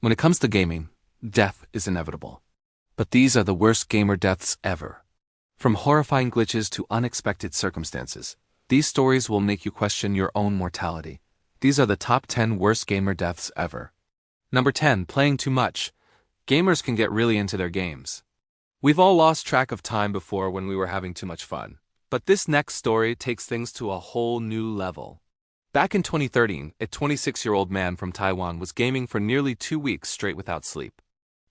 When it comes to gaming, death is inevitable. But these are the worst gamer deaths ever. From horrifying glitches to unexpected circumstances, these stories will make you question your own mortality. These are the top 10 worst gamer deaths ever. Number 10. Playing too much. Gamers can get really into their games. We've all lost track of time before when we were having too much fun. But this next story takes things to a whole new level. Back in 2013, a 26-year-old man from Taiwan was gaming for nearly 2 weeks straight without sleep.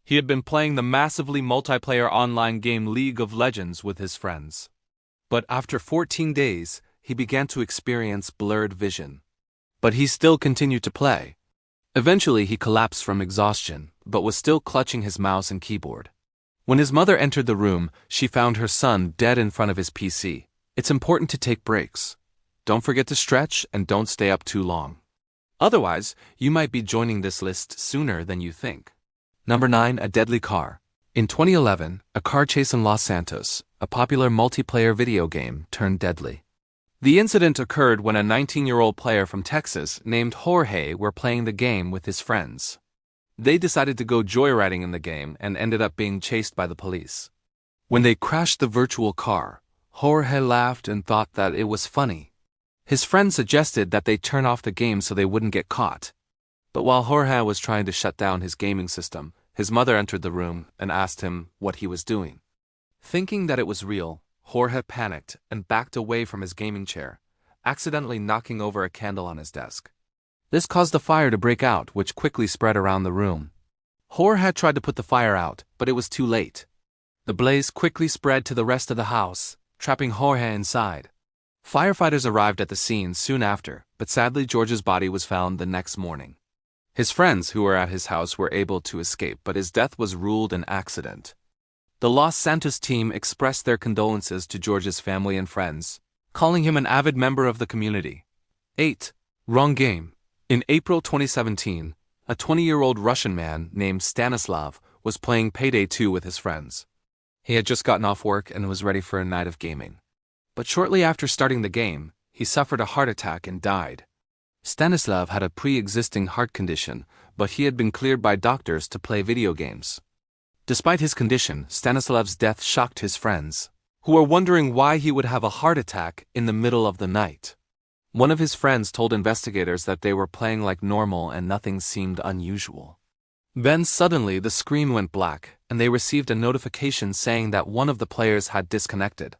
He had been playing the massively multiplayer online game League of Legends with his friends. But after 14 days, he began to experience blurred vision. But he still continued to play. Eventually, he collapsed from exhaustion, but was still clutching his mouse and keyboard. When his mother entered the room, she found her son dead in front of his PC. It's important to take breaks. Don't forget to stretch and don't stay up too long. Otherwise, you might be joining this list sooner than you think. Number 9. A deadly car. In 2011, a car chase in Los Santos, a popular multiplayer video game, turned deadly. The incident occurred when a 19-year-old player from Texas named Jorge were playing the game with his friends. They decided to go joyriding in the game and ended up being chased by the police. When they crashed the virtual car, Jorge laughed and thought that it was funny. His friend suggested that they turn off the game so they wouldn't get caught. But while Jorge was trying to shut down his gaming system, his mother entered the room and asked him what he was doing. Thinking that it was real, Jorge panicked and backed away from his gaming chair, accidentally knocking over a candle on his desk. This caused the fire to break out, which quickly spread around the room. Jorge tried to put the fire out, but it was too late. The blaze quickly spread to the rest of the house, trapping Jorge inside. Firefighters arrived at the scene soon after, but sadly George's body was found the next morning. His friends who were at his house were able to escape, but his death was ruled an accident. The Los Santos team expressed their condolences to George's family and friends, calling him an avid member of the community. 8. Wrong game. In April 2017, a 20-year-old Russian man named Stanislav was playing Payday 2 with his friends. He had just gotten off work and was ready for a night of gaming. But shortly after starting the game, he suffered a heart attack and died. Stanislav had a pre-existing heart condition, but he had been cleared by doctors to play video games. Despite his condition, Stanislav's death shocked his friends, who were wondering why he would have a heart attack in the middle of the night. One of his friends told investigators that they were playing like normal and nothing seemed unusual. Then suddenly the screen went black, and they received a notification saying that one of the players had disconnected.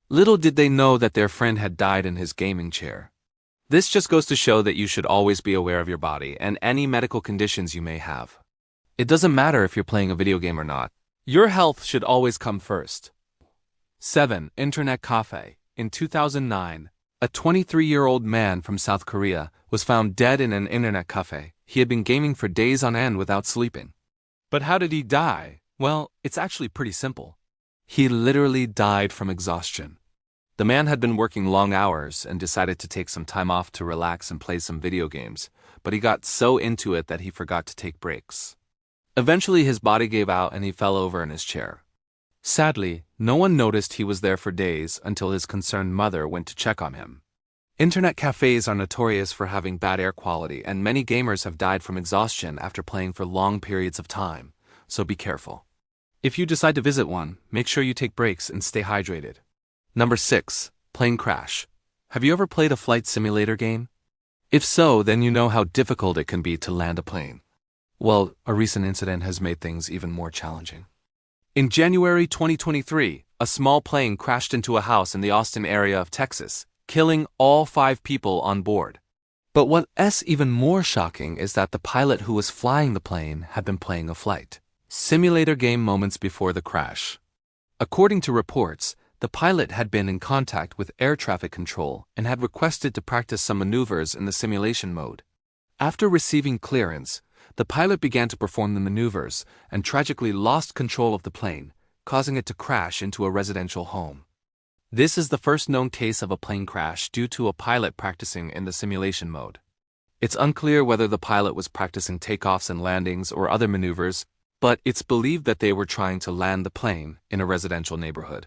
Little did they know that their friend had died in his gaming chair. This just goes to show that you should always be aware of your body and any medical conditions you may have. It doesn't matter if you're playing a video game or not. Your health should always come first. 7. Internet cafe. In 2009, a 23-year-old man from South Korea was found dead in an internet cafe. He had been gaming for days on end without sleeping. But how did he die? Well, it's actually pretty simple. He literally died from exhaustion. The man had been working long hours and decided to take some time off to relax and play some video games, but he got so into it that he forgot to take breaks. Eventually his body gave out and he fell over in his chair. Sadly, no one noticed he was there for days until his concerned mother went to check on him. Internet cafes are notorious for having bad air quality, and many gamers have died from exhaustion after playing for long periods of time, so be careful. If you decide to visit one, make sure you take breaks and stay hydrated. Number 6. Plane crash. Have you ever played a flight simulator game? If so, then you know how difficult it can be to land a plane. Well, a recent incident has made things even more challenging. In January 2023, a small plane crashed into a house in the Austin area of Texas, killing all 5 people on board. But what's even more shocking is that the pilot who was flying the plane had been playing a flight simulator game moments before the crash. According to reports, the pilot had been in contact with air traffic control and had requested to practice some maneuvers in the simulation mode. After receiving clearance, the pilot began to perform the maneuvers and tragically lost control of the plane, causing it to crash into a residential home. This is the first known case of a plane crash due to a pilot practicing in the simulation mode. It's unclear whether the pilot was practicing takeoffs and landings or other maneuvers, but it's believed that they were trying to land the plane in a residential neighborhood.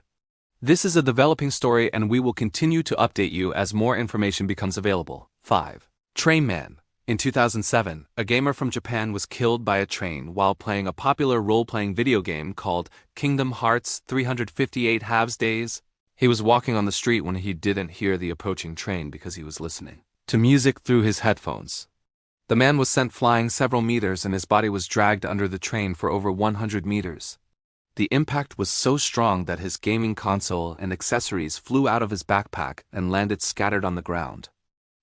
This is a developing story, and we will continue to update you as more information becomes available. 5. Train Man. In 2007, a gamer from Japan was killed by a train while playing a popular role-playing video game called Kingdom Hearts 358 Halves Days. He was walking on the street when he didn't hear the approaching train because he was listening to music through his headphones. The man was sent flying several meters and his body was dragged under the train for over 100 meters. The impact was so strong that his gaming console and accessories flew out of his backpack and landed scattered on the ground.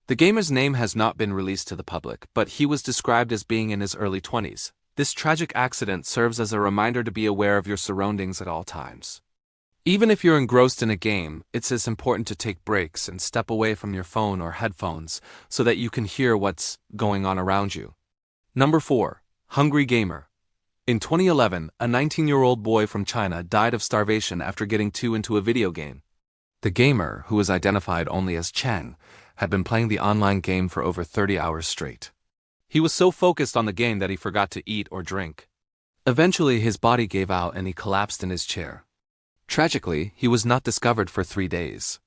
The gamer's name has not been released to the public, but he was described as being in his early 20s. This tragic accident serves as a reminder to be aware of your surroundings at all times. Even if you're engrossed in a game, it's as important to take breaks and step away from your phone or headphones so that you can hear what's going on around you. Number 4. Hungry Gamer. In 2011, a 19-year-old boy from China died of starvation after getting too into a video game. The gamer, who was identified only as Cheng, had been playing the online game for over 30 hours straight. He was so focused on the game that he forgot to eat or drink. Eventually, his body gave out and he collapsed in his chair. Tragically, he was not discovered for 3 days.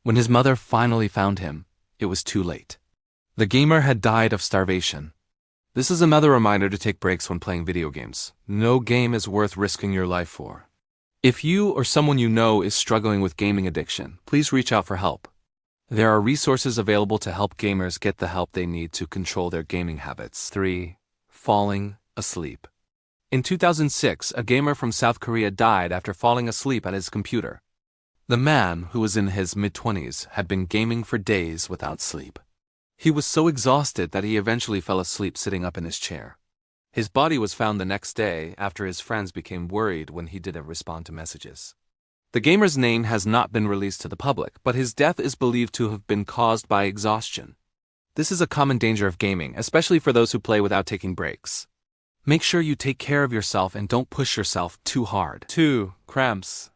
When his mother finally found him, it was too late. The gamer had died of starvation. This is another reminder to take breaks when playing video games. No game is worth risking your life for. If you or someone you know is struggling with gaming addiction, please reach out for help. There are resources available to help gamers get the help they need to control their gaming habits. 3. Falling asleep. In 2006, a gamer from South Korea died after falling asleep at his computer. The man, who was in his mid-20s, had been gaming for days without sleep. He was so exhausted that he eventually fell asleep sitting up in his chair. His body was found the next day after his friends became worried when he didn't respond to messages. The gamer's name has not been released to the public, but his death is believed to have been caused by exhaustion. This is a common danger of gaming, especially for those who play without taking breaks. Make sure you take care of yourself and don't push yourself too hard. 2. Cramps.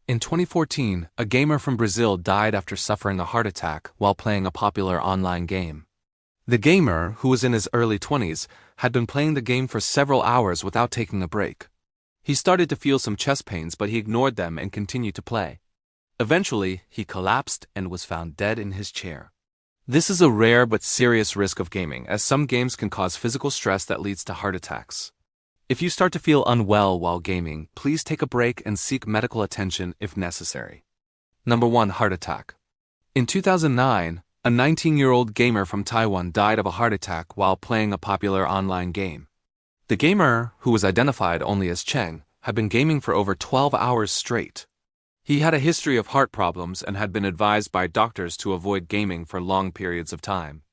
In 2014, a gamer from Brazil died after suffering a heart attack while playing a popular online game. The gamer, who was in his early 20s, had been playing the game for several hours without taking a break. He started to feel some chest pains, but he ignored them and continued to play. Eventually, he collapsed and was found dead in his chair. This is a rare but serious risk of gaming, as some games can cause physical stress that leads to heart attacks. If you start to feel unwell while gaming, please take a break and seek medical attention if necessary. Number 1. Heart attack. In 2009, a 19-year-old gamer from Taiwan died of a heart attack while playing a popular online game. The gamer, who was identified only as Cheng, had been gaming for over 12 hours straight. He had a history of heart problems and had been advised by doctors to avoid gaming for long periods of time.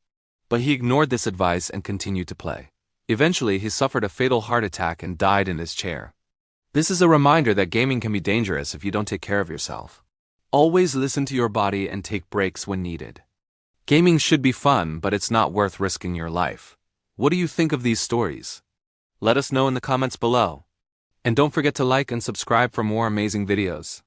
But he ignored this advice and continued to play. Eventually, he suffered a fatal heart attack and died in his chair. This is a reminder that gaming can be dangerous if you don't take care of yourself. Always listen to your body and take breaks when needed. Gaming should be fun, but it's not worth risking your life. What do you think of these stories? Let us know in the comments below. And don't forget to like and subscribe for more amazing videos.